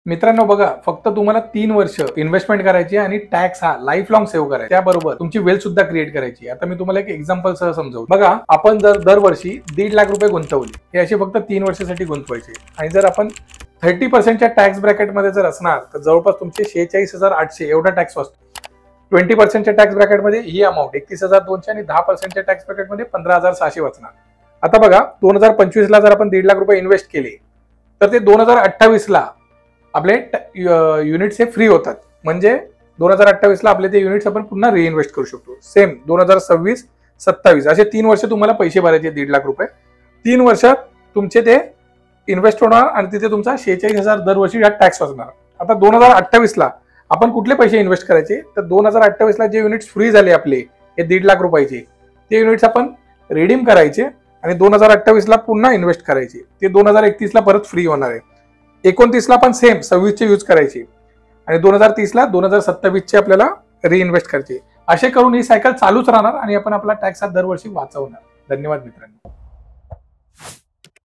मित्रांनो बघा, फक्त तुम्हाला 3 वर्ष इन्व्हेस्टमेंट करायची आणि टॅक्स हा लाईफ लॉंग सेव्ह करायचा, त्याबरोबर तुमची वेल्थ सुद्धा क्रिएट करायची। आता मी तुम्हाला एक एक्झाम्पल सह समजावू। बघा, आपण जर दरवर्षी 1.5 लाख रुपये गुंतवले, हे असे फक्त 3 वर्षासाठी गुंतवायचे आणि जर आपण 30% टॅक्स ब्रॅकेटमध्ये जर असणार तर जवळपास तुमचे 46,800 एवढा टॅक्स वाचतो। 20% टॅक्स ब्रॅकेटमध्ये ही अमाऊंट 31,200 आणि 10% टॅक्स ब्रॅकेटमध्ये 15,600 वाचणार। आता बघा, 2025 ला जर आपण 1.5 लाख रुपये इन्व्हेस्ट केले तर ते 2028 ला आपले युनिट्स हे फ्री होतात। म्हणजे 2028 ला आपले ते युनिट्स आपण पुन्हा रिइन्व्हेस्ट करू शकतो। सेम 2026, 27 असे 3 वर्ष तुम्हाला पैसे भरायचे 1.5 लाख रुपये। 3 वर्षात तुमचे ते इन्व्हेस्ट होणार आणि तिथे तुमचा 46,000 दरवर्षी हा टॅक्स वाचणार। आता 2028 ला आपण कुठले पैसे इन्व्हेस्ट करायचे, तर 2028 ला जे युनिट्स फ्री झाले आपले हे 1.5 लाख रुपयाचे, ते युनिट्स आपण रिडीम करायचे आणि 2028 ला पुन्हा इन्व्हेस्ट करायचे। ते 2031 ला परत फ्री होणार आहे। 29 ला पण सेम 26 चे यूज करायचे आणि 2030 ला 2027 चे आपल्याला रिइन्व्हेस्ट करायचे। असे करून ही सायकल चालूच राहणार आणि आपण आपला टॅक्स हा दरवर्षी वाचवणार। धन्यवाद मित्रांनो।